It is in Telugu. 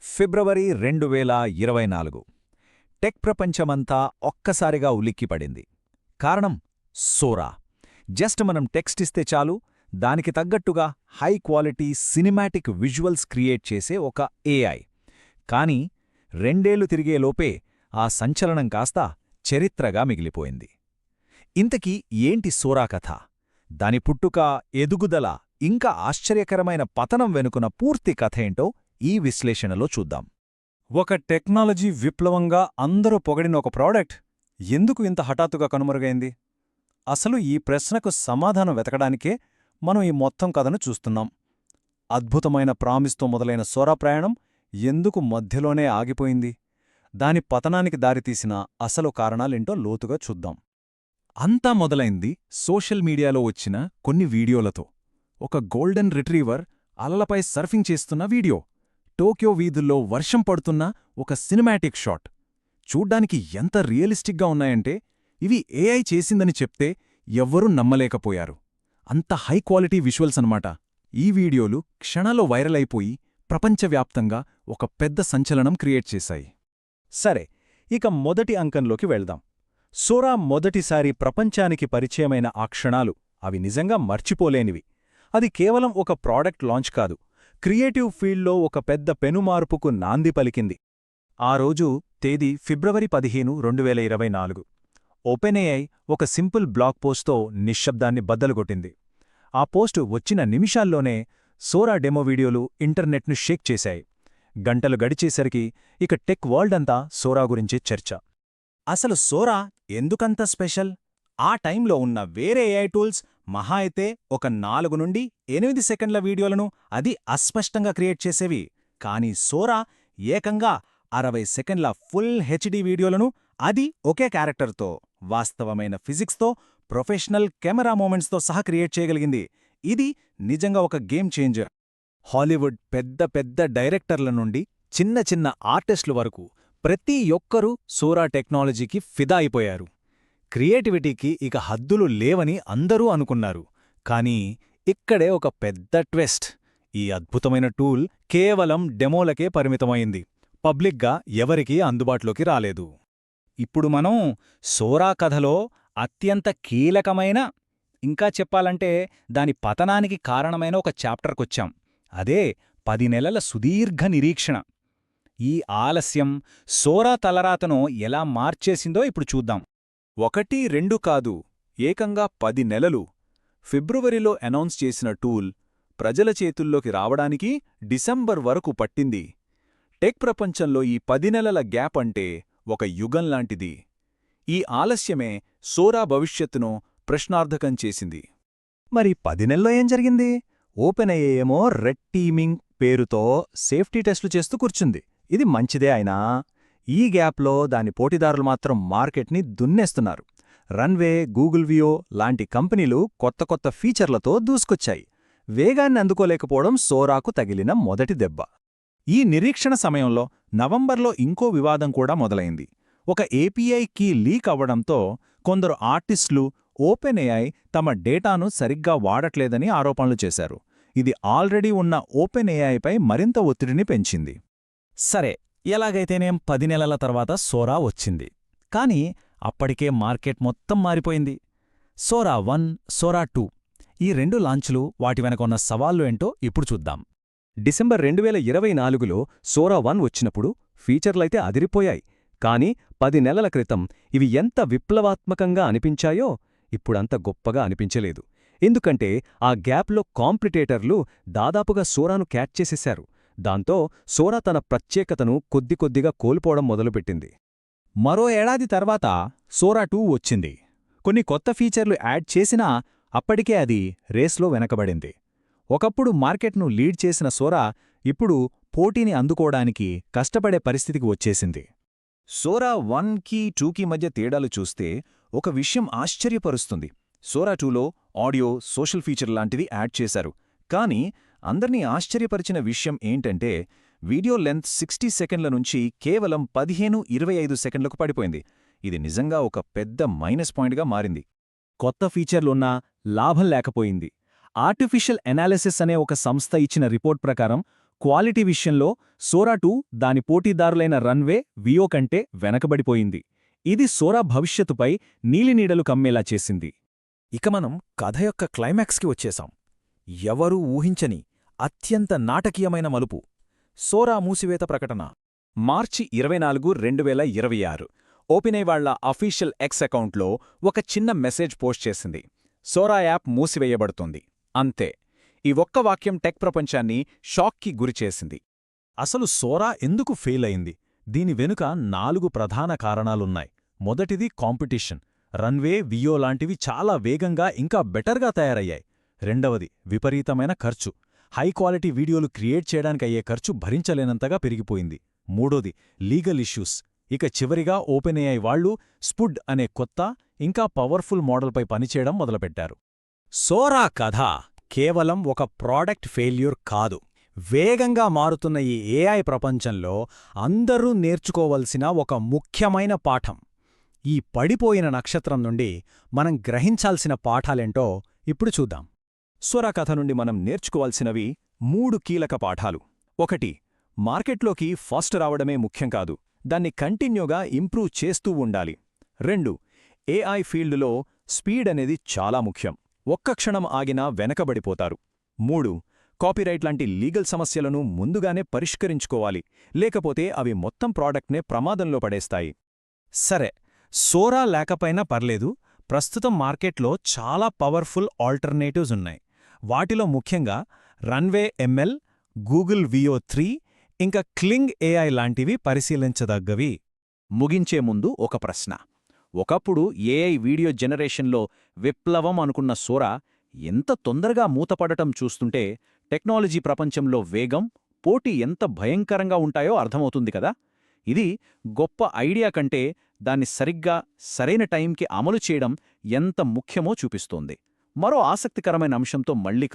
ఫిబ్రవరి 2024 టెక్ ప్రపంచమంతా ఒక్కసారిగా ఉలిక్కిపడింది. కారణం సోరా. జస్ట్ మనం టెక్స్ట్ ఇస్తే చాలు, దానికి తగ్గట్టుగా high quality cinematic visuals create చేసే ఒక ఏఐ. కానీ 2 ఏళ్లు తిరిగేలోపే ఆ సంచలనం కాస్త చరిత్రగా మిగిలిపోయింది. ఇంతకీ ఏంటి సోరా కథ? దాని పుట్టుక, ఎదుగుదల, ఇంకా ఆశ్చర్యకరమైన పతనం వెనుకున్న పూర్తి కథేంటో ఈ విశ్లేషణలో చూద్దాం. ఒక టెక్నాలజీ విప్లవంగా అందరూ పొగడిన ఒక ప్రోడక్ట్ ఎందుకు ఇంత హఠాత్తుగా కనుమరుగైంది? అసలు ఈ ప్రశ్నకు సమాధానం వెతకడానికే మనం ఈ మొత్తం కథను చూస్తున్నాం. అద్భుతమైన ప్రామిస్తో మొదలైన సోరా ప్రయాణం ఎందుకు మధ్యలోనే ఆగిపోయింది? దాని పతనానికి దారితీసిన అసలు కారణాలేంటో లోతుగా చూద్దాం. అంతా మొదలైంది సోషల్ మీడియాలో వచ్చిన కొన్ని వీడియోలతో. ఒక గోల్డెన్ రిట్రీవర్ అలలపై సర్ఫింగ్ చేస్తున్న వీడియో, టోక్యో వీధుల్లో వర్షం పడుతున్న ఒక సినిమాటిక్ షాట్. చూడ్డానికి ఎంత రియలిస్టిక్గా ఉన్నాయంటే ఇవి ఏఐ చేసిందని చెప్తే ఎవ్వరూ నమ్మలేకపోయారు. అంత హై క్వాలిటీ విజువల్స్ అన్నమాట. ఈ వీడియోలు క్షణాల్లో వైరల్ అయిపోయి ప్రపంచవ్యాప్తంగా ఒక పెద్ద సంచలనం క్రియేట్ చేశాయి. సరే, ఇక మొదటి అంకంలోకి వెళ్దాం. సోరా మొదటిసారి ప్రపంచానికి పరిచయమైన ఆ క్షణాలు అవి నిజంగా మర్చిపోలేనివి. అది కేవలం ఒక ప్రోడక్ట్ లాంచ్ కాదు, క్రియేటివ్ ఫీల్డ్లో ఒక పెద్ద పెనుమార్పుకు నాంది పలికింది. ఆ రోజు తేదీ ఫిబ్రవరి 15, 2024. ఓపెన్ఏఐ ఒక సింపుల్ బ్లాగ్ పోస్ట్తో నిశ్శబ్దాన్ని బద్దలుగొట్టింది. ఆ పోస్టు వచ్చిన నిమిషాల్లోనే సోరా డెమో వీడియోలు ఇంటర్నెట్ను షేక్ చేశాయి. గంటలు గడిచేసరికి ఇక టెక్ వరల్డ్ అంతా సోరా గురించే చర్చ. అసలు సోరా ఎందుకంత స్పెషల్? ఆ టైంలో ఉన్న వేరే ఏఐ టూల్స్ మహా అయితే ఒక 4 నుండి 8 సెకండ్ల వీడియోలను అది అస్పష్టంగా క్రియేట్ చేసేవి. కానీ సోరా ఏకంగా 60 సెకండ్ల ఫుల్ హెచ్డీ వీడియోలను, అది ఒకే క్యారెక్టర్తో, వాస్తవమైన ఫిజిక్స్తో, ప్రొఫెషనల్ కెమెరా మూమెంట్స్తో సహా క్రియేట్ చేయగలిగింది. ఇది నిజంగా ఒక గేమ్ చేంజర్. హాలీవుడ్ పెద్ద పెద్ద డైరెక్టర్ల నుండి చిన్న చిన్న ఆర్టిస్టుల వరకు ప్రతి ఒక్కరూ సోరా టెక్నాలజీకి ఫిదా అయిపోయారు. క్రియేటివిటీకి ఇక హద్దులు లేవని అందరూ అనుకున్నారు. కానీ ఇక్కడే ఒక పెద్ద ట్విస్ట్. ఈ అద్భుతమైన టూల్ కేవలం డెమోలకే పరిమితమైంది. పబ్లిక్గా ఎవరికీ అందుబాటులోకి రాలేదు. ఇప్పుడు మనం సోరా కథలో అత్యంత కీలకమైన, ఇంకా చెప్పాలంటే దాని పతనానికి కారణమైన ఒక చాప్టర్కొచ్చాం. అదే 10 నెలల సుదీర్ఘ నిరీక్షణ. ఈ ఆలస్యం సోరా తలరాతను ఎలా మార్చేసిందో ఇప్పుడు చూద్దాం. 1, 2 కాదు, ఏకంగా 10 నెలలు. ఫిబ్రవరిలో అనౌన్స్ చేసిన టూల్ ప్రజల చేతుల్లోకి రావడానికి డిసెంబర్ వరకు పట్టింది. టెక్ ప్రపంచంలో ఈ 10 నెలల గ్యాప్ అంటే ఒక యుగంలాంటిది. ఈ ఆలస్యమే సోరా భవిష్యత్తును ప్రశ్నార్థకం చేసింది. మరి 10 నెలల్లో ఏం జరిగింది? ఓపెన్ఏఐ ఏమో రెడ్ టీమింగ్ పేరుతో సేఫ్టీ టెస్టులు చేస్తూ కూర్చుంది. ఇది మంచిదే అయినా ఈ గ్యాప్లో దాని పోటీదారులు మాత్రం మార్కెట్ని దున్నేస్తున్నారు. రన్వే, గూగుల్ వియో లాంటి కంపెనీలు కొత్త కొత్త ఫీచర్లతో దూసుకొచ్చాయి. వేగాన్ని అందుకోలేకపోవడం సోరాకు తగిలిన మొదటి దెబ్బ. ఈ నిరీక్షణ సమయంలో నవంబర్లో ఇంకో వివాదం కూడా మొదలైంది. ఒక ఏపీఐ కీ లీక్ అవ్వడంతో కొందరు ఆర్టిస్టులు ఓపెన్ఏఐ తమ డేటాను సరిగ్గా వాడట్లేదని ఆరోపణలు చేశారు. ఇది ఆల్రెడీ ఉన్న ఓపెన్ఏఐపై మరింత ఒత్తిడిని పెంచింది. సరే, ఎలాగైతేనేం 10 నెలల తర్వాత సోరా వచ్చింది. కానీ అప్పటికే మార్కెట్ మొత్తం మారిపోయింది. సోరా 1, సోరా 2 ఈ 2 లాంచ్లు, వాటి వెనక ఉన్న సవాళ్లు ఏంటో ఇప్పుడు చూద్దాం. డిసెంబర్ 2024లో సోరా 1 వచ్చినప్పుడు ఫీచర్లైతే అదిరిపోయాయి. కానీ 10 నెలల క్రితం ఇవి ఎంత విప్లవాత్మకంగా అనిపించాయో ఇప్పుడంత గొప్పగా అనిపించలేదు. ఎందుకంటే ఆ గ్యాప్లో కాంపిటీటర్లు దాదాపుగా సోరాను క్యాచ్ చేసేశారు. దాంతో సోరా తన ప్రత్యేకతను కొద్దికొద్దిగా కోల్పోవడం మొదలుపెట్టింది. మరో ఏడాది తర్వాత సోరా 2 వచ్చింది. కొన్ని కొత్త ఫీచర్లు యాడ్ చేసినా అప్పటికే అది రేస్లో వెనకబడింది. ఒకప్పుడు మార్కెట్ను లీడ్ చేసిన సోరా ఇప్పుడు పోటీని అందుకోవడానికి కష్టపడే పరిస్థితికి వచ్చేసింది. సోరా 1కి 2కి మధ్య తేడాలు చూస్తే ఒక విషయం ఆశ్చర్యపరుస్తుంది. సోరా 2లో ఆడియో, సోషల్ ఫీచర్ లాంటివి యాడ్ చేశారు. కానీ అందర్నీ ఆశ్చర్యపరిచిన విషయం ఏంటంటే వీడియో లెంత్ 60 సెకండ్ల నుంచి కేవలం 15-25 సెకండ్లకు పడిపోయింది. ఇది నిజంగా ఒక పెద్ద మైనస్ పాయింట్గా మారింది. కొత్త ఫీచర్లున్నా లాభం లేకపోయింది. ఆర్టిఫిషియల్ ఎనాలిసిస్ అనే ఒక సంస్థ ఇచ్చిన రిపోర్ట్ ప్రకారం క్వాలిటీ విషయంలో సోరా 2 దాని పోటీదారులైన రన్వే వియో కంటే వెనకబడిపోయింది. ఇది సోరా భవిష్యత్తుపై నీలినీడలు కమ్మేలా చేసింది. ఇక మనం కథ యొక్క క్లైమాక్స్కి వచ్చేశాం. ఎవరూ ఊహించని అత్యంత నాటకీయమైన మలుపు. సోరా మూసివేత ప్రకటన మార్చి 24, 2026 ఓపెనై వాళ్ల అఫీషియల్ ఎక్స్ అకౌంట్లో ఒక చిన్న మెసేజ్ పోస్ట్ చేసింది. సోరా యాప్ మూసివేయబడుతోంది. అంతే. ఈ ఒక్క వాక్యం టెక్ ప్రపంచాన్ని షాక్కి గురిచేసింది. అసలు సోరా ఎందుకు ఫెయిల్ అయింది? దీని వెనుక 4 ప్రధాన కారణాలున్నాయి. మొదటిది కాంపిటీషన్. రన్వే, వియో లాంటివి చాలా వేగంగా ఇంకా బెటర్గా తయారయ్యాయి. రెండవది విపరీతమైన ఖర్చు. హై క్వాలిటీ వీడియోలు క్రియేట్ చేయడానికయ్యే ఖర్చు భరించలేనంతగా పెరిగిపోయింది. మూడోది లీగల్ ఇష్యూస్. ఇక చివరిగా ఓపెన్ఏఐ వాళ్లు స్పుడ్ అనే కొత్త, ఇంకా పవర్ఫుల్ మోడల్పై పనిచేయడం మొదలుపెట్టారు. సోరా కథ కేవలం ఒక ప్రోడక్ట్ ఫెయిల్యూర్ కాదు. వేగంగా మారుతున్న ఈ ఏఐ ప్రపంచంలో అందరూ నేర్చుకోవలసిన ఒక ముఖ్యమైన పాఠం. ఈ పడిపోయిన నక్షత్రం నుండి మనం గ్రహించాల్సిన పాఠాలేంటో ఇప్పుడు చూద్దాం. సోరా కథ నుండి మనం నేర్చుకోవాల్సినవి 3 కీలక పాఠాలు. 1. మార్కెట్లోకి ఫస్ట్ రావడమే ముఖ్యం కాదు, దాన్ని కంటిన్యూగా ఇంప్రూవ్ చేస్తూ ఉండాలి. 2. ఏఐ ఫీల్డ్లో స్పీడ్ అనేది చాలా ముఖ్యం. ఒక్క క్షణం ఆగినా వెనకబడిపోతారు. 3. కాపీరైట్ లాంటి లీగల్ సమస్యలను ముందుగానే పరిష్కరించుకోవాలి, లేకపోతే అవి మొత్తం ప్రాడక్ట్నే ప్రమాదంలో పడేస్తాయి. సరే, సోరా లేకపోయినా పర్లేదు. ప్రస్తుతం మార్కెట్లో చాలా పవర్ఫుల్ ఆల్టర్నేటివ్స్ ఉన్నాయి. వాటిలో ముఖ్యంగా రన్వే ఎంఎల్, గూగుల్ వియో 3, ఇంకా క్లింగ్ ఏఐ లాంటివి పరిశీలించదగ్గవి. ముగించే ముందు ఒక ప్రశ్న. ఒకప్పుడు ఏఐ వీడియో జనరేషన్లో విప్లవం అనుకున్న సోరా ఎంత తొందరగా మూతపడటం చూస్తుంటే టెక్నాలజీ ప్రపంచంలో వేగం, పోటీ ఎంత భయంకరంగా ఉంటాయో అర్థమవుతుంది కదా. ఇది గొప్ప ఐడియా కంటే దాన్ని సరిగ్గా సరైన టైంకి అమలు చేయడం ఎంత ముఖ్యమో చూపిస్తోంది. మరో ఆసక్తికరమైన అంశంతో మళ్ళీ కలుద్దాం.